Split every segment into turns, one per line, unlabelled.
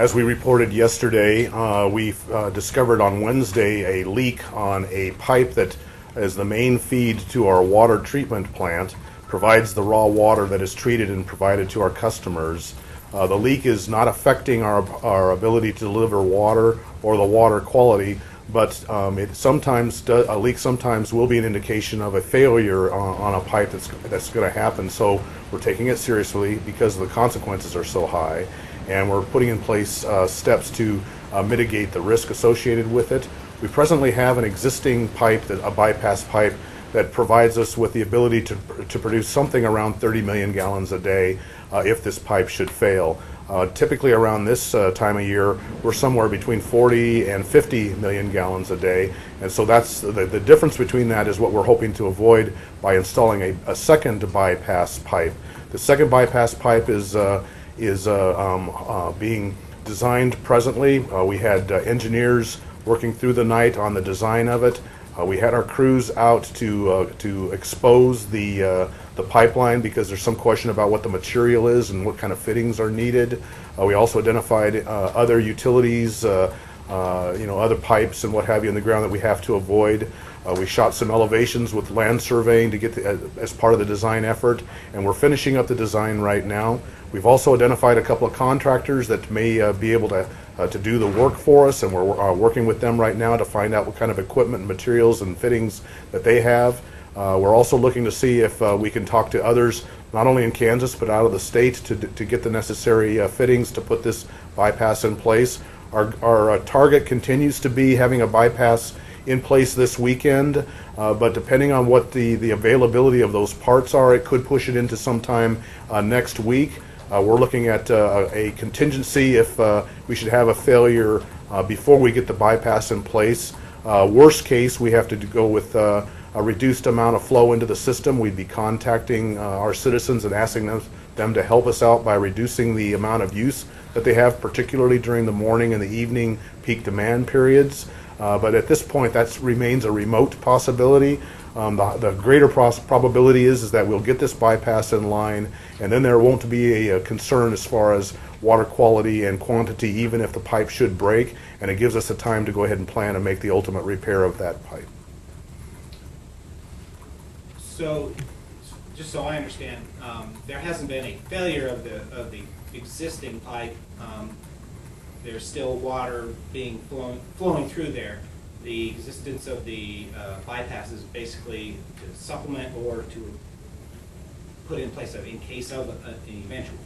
As we reported yesterday, we discovered on Wednesday a leak on a pipe that is the main feed to our water treatment plant, provides the raw water that is treated and provided to our customers. The leak is not affecting our ability to deliver water or the water quality, but a leak sometimes will be an indication of a failure on a pipe that's going to happen. So we're taking it seriously because the consequences are so high, and we're putting in place steps to mitigate the risk associated with it. We presently have an existing pipe, a bypass pipe, that provides us with the ability to produce something around 30 million gallons a day if this pipe should fail. Typically around this time of year, we're somewhere between 40 and 50 million gallons a day, and so that's the difference between that is what we're hoping to avoid by installing a second bypass pipe. The second bypass pipe is being designed presently. We had engineers working through the night on the design of it. We had our crews out to expose the pipeline because there's some question about what the material is and what kind of fittings are needed. We also identified other utilities, other pipes and what have you in the ground that we have to avoid. We shot some elevations with land surveying to get as part of the design effort, and we're finishing up the design right now. We've also identified a couple of contractors that may be able to do the work for us, and we're working with them right now to find out what kind of equipment, materials, and fittings that they have. We're also looking to see if we can talk to others, not only in Kansas but out of the state, to get the necessary fittings to put this bypass in place. Our target continues to be having a bypass in place this weekend, but depending on what the availability of those parts are, it could push it into sometime next week. We're looking at a contingency if we should have a failure before we get the bypass in place. Worst case, we have to go with a reduced amount of flow into the system. We'd be contacting our citizens and asking them to help us out by reducing the amount of use that they have, particularly during the morning and the evening peak demand periods. But at this point, that remains a remote possibility. The greater probability is that we'll get this bypass in line, and then there won't be a concern as far as water quality and quantity, even if the pipe should break, and it gives us the time to go ahead and plan and make the ultimate repair of that pipe.
So, just so I understand, there hasn't been a failure of the existing pipe. There's still water being flowing through there. The existence of the bypass is basically to supplement or to put in place in case of an eventual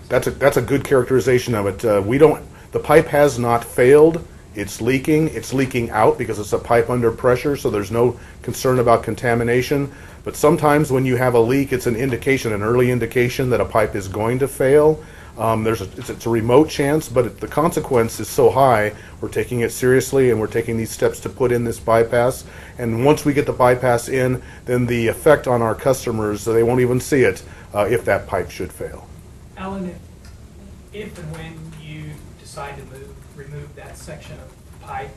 failure.
That's a good characterization of it. The pipe has not failed. It's leaking. It's leaking out because it's a pipe under pressure, so there's no concern about contamination. But sometimes when you have a leak, it's an early indication that a pipe is going to fail. It's a remote chance, but the consequence is so high, we're taking it seriously, and we're taking these steps to put in this bypass. And once we get the bypass in, then the effect on our customers, they won't even see it if that pipe should fail.
Alan, if and when you decide to remove that section of pipe,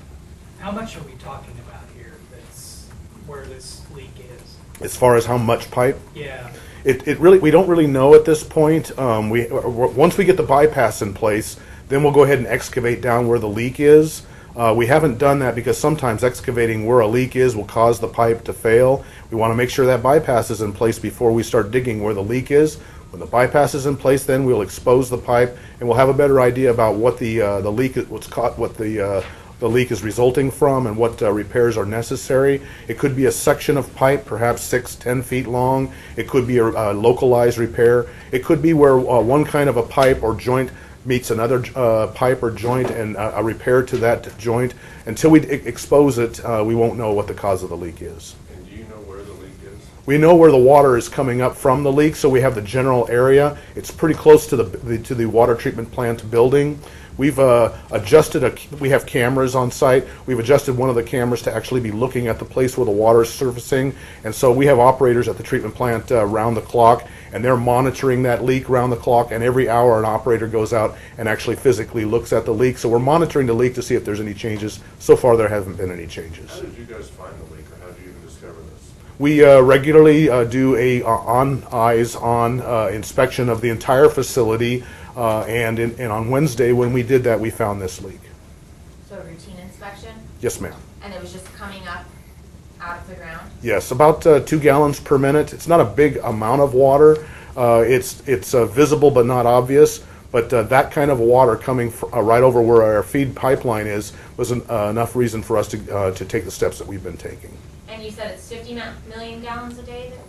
how much are we talking about here that's where this leak is?
As far as how much pipe?
Yeah.
We don't really know at this point. Once we get the bypass in place, then we'll go ahead and excavate down where the leak is. We haven't done that because sometimes excavating where a leak is will cause the pipe to fail. We want to make sure that bypass is in place before we start digging where the leak is. When the bypass is in place, then we'll expose the pipe, and we'll have a better idea about what the leak is resulting from and what repairs are necessary. It could be a section of pipe, perhaps 6-10 feet long. It could be a localized repair. It could be where one kind of a pipe or joint meets another pipe or joint, and a repair to that joint. Until we expose it, we won't know what the cause of the leak is.
And do you know where the leak is?
We know where the water is coming up from the leak, so we have the general area. It's pretty close to the water treatment plant building. We've we have cameras on site. We've adjusted one of the cameras to actually be looking at the place where the water is surfacing. And so we have operators at the treatment plant round the clock, and they're monitoring that leak round the clock. And every hour an operator goes out and actually physically looks at the leak. So we're monitoring the leak to see if there's any changes. So far there haven't been any changes.
How did you guys find the leak, or how did you even discover this?
We regularly do a eyes-on inspection of the entire facility. And on Wednesday, when we did that, we found this leak.
So a routine inspection,
Yes, ma'am.
and it was just coming up out of the ground?
Yes, about 2 gallons per minute. It's not a big amount of water. It's visible but not obvious. But that kind of water coming right over where our feed pipeline is was enough reason for us to take the steps that we've been taking.
And you said it's 50 million gallons a day that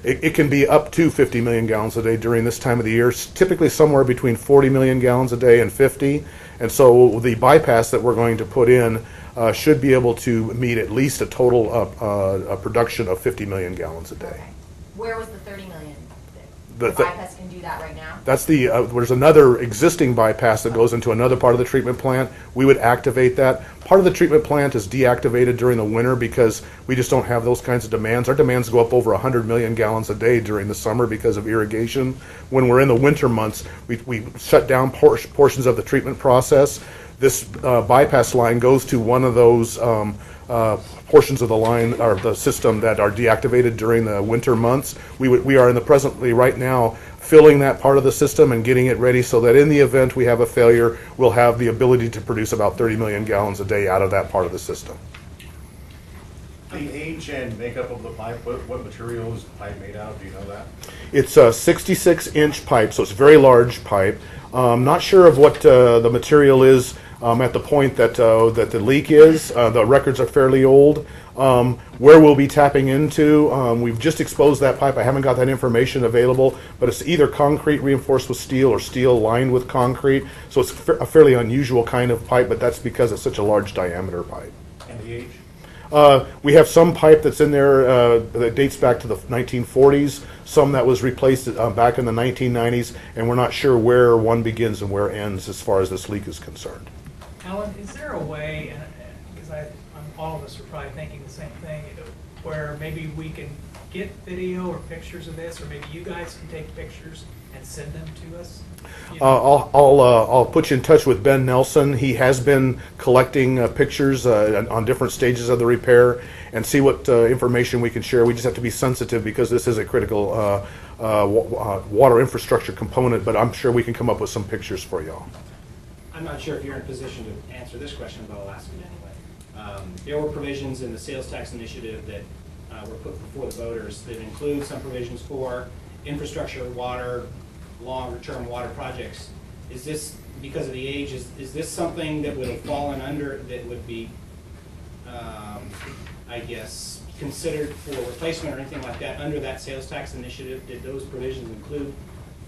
we use?
It can be up to 50 million gallons a day during this time of the year, typically somewhere between 40 million gallons a day and 50. And so the bypass that we're going to put in should be able to meet at least a total production of 50 million gallons a day.
Where was the 30 million?
The-
The bypass can do that right now?
That's there's another existing bypass that goes into another part of the treatment plant. We would activate that. Part of the treatment plant is deactivated during the winter because we just don't have those kinds of demands. Our demands go up over 100 million gallons a day during the summer because of irrigation. When we're in the winter months, we shut down portions of the treatment process. This bypass line goes to one of those portions of the line or the system that are deactivated during the winter months. We are presently right now filling that part of the system and getting it ready so that in the event we have a failure, we'll have the ability to produce about 30 million gallons a day out of that part of the system.
The age and makeup of the pipe, what material is the pipe made out of? Do you know that?
It's a 66-inch pipe, so it's a very large pipe. Not sure of what the material is at the point that the leak is. The records are fairly old. Where we'll be tapping into, we've just exposed that pipe. I haven't got that information available, but it's either concrete reinforced with steel or steel lined with concrete. So it's a fairly unusual kind of pipe, but that's because it's such a large diameter pipe.
And the age?
We have some pipe that's in there that dates back to the 1940s, some that was replaced back in the 1990s, and we're not sure where one begins and where ends as far as this leak is concerned.
Alan, is there a way, because all of us are probably thinking the same thing, where maybe we can get video or pictures of this, or maybe you guys can take pictures and send them to us? You know?
I'll put you in touch with Ben Nelson. He has been collecting pictures on different stages of the repair and see what information we can share. We just have to be sensitive because this is a critical water infrastructure component, but I'm sure we can come up with some pictures for y'all.
I'm not sure if you're in a position to answer this question, but I'll ask it anyway. There were provisions in the sales tax initiative that were put before the voters that include some provisions for infrastructure, water, longer-term water projects. Is this, because of the age, is this something that would have fallen under, that would be, I guess, considered for replacement or anything like that under that sales tax initiative? Did those provisions include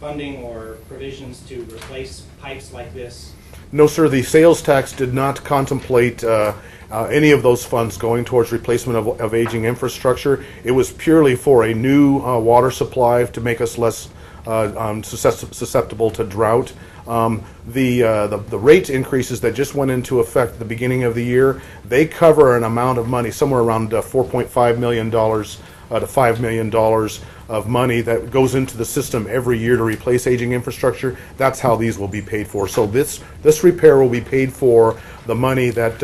funding or provisions to replace pipes like this?
No, sir. The sales tax did not contemplate any of those funds going towards replacement of aging infrastructure. It was purely for a new water supply to make us less susceptible to drought. The rate increases that just went into effect at the beginning of the year, they cover an amount of money, somewhere around $4.5 million to $5 million of money that goes into the system every year to replace aging infrastructure. That's how these will be paid for. So this repair will be paid for the money that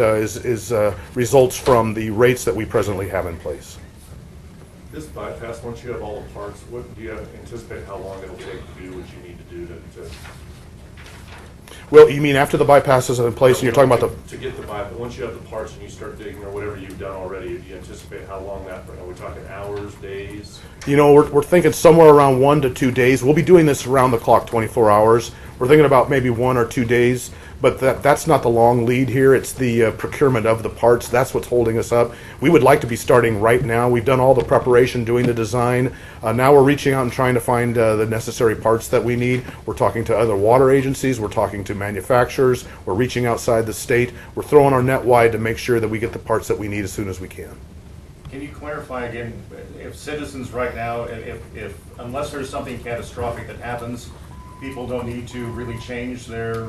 results from the rates that we presently have in place.
This bypass, once you have all the parts, what do you anticipate how long it'll take to do what you need to do to
Well, you mean after the bypass is in place, and you're talking about the...
To get the bypass, once you have the parts and you start digging or whatever you've done already, do you anticipate how long that, are we talking hours, days?
You know, we're thinking somewhere around 1 to 2 days. We'll be doing this around the clock, 24 hours. We're thinking about maybe 1 or 2 days, but that's not the long lead here. It's the procurement of the parts. That's what's holding us up. We would like to be starting right now. We've done all the preparation, doing the design. Now we're reaching out and trying to find the necessary parts that we need. We're talking to other water agencies. We're talking to manufacturers. We're reaching outside the state. We're throwing our net wide to make sure that we get the parts that we need as soon as we can.
Can you clarify again, if citizens right now, if unless there's something catastrophic that happens, people don't need to really change their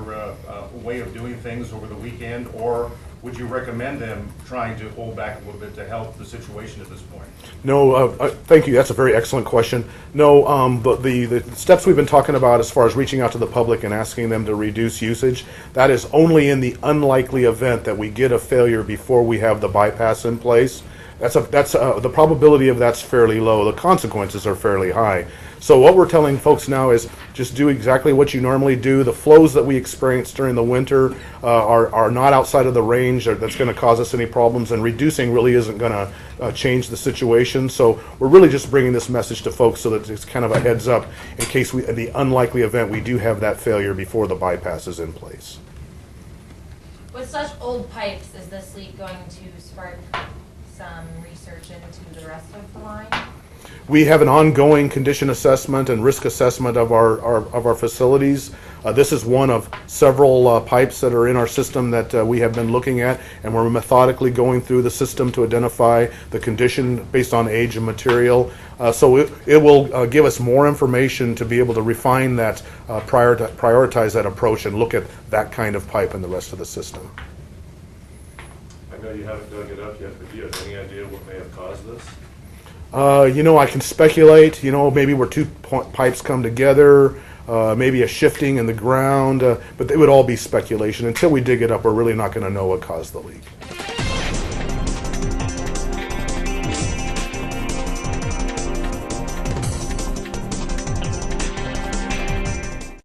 way of doing things over the weekend, or would you recommend them trying to hold back a little bit to help the situation at this point?
No, thank you. That's a very excellent question. No, but the steps we've been talking about as far as reaching out to the public and asking them to reduce usage, that is only in the unlikely event that we get a failure before we have the bypass in place. The probability of that's fairly low. The consequences are fairly high. So what we're telling folks now is just do exactly what you normally do. The flows that we experience during the winter are not outside of the range that's going to cause us any problems, and reducing really isn't going to change the situation. So we're really just bringing this message to folks so that it's kind of a heads up in case the unlikely event we do have that failure before the bypass is in place.
With such old pipes, is this leak going to spark some research into the rest of the line?
We have an ongoing condition assessment and risk assessment of our facilities. This is one of several pipes that are in our system that we have been looking at, and we're methodically going through the system to identify the condition based on age and material. So it will give us more information to be able to refine that, prioritize that approach, and look at that kind of pipe in the rest of the system.
I know you haven't dug it up yet, but do you have any idea what may have caused this?
I can speculate, maybe where two pipes come together, maybe a shifting in the ground, but it would all be speculation. Until we dig it up, we're really not going to know what caused the leak.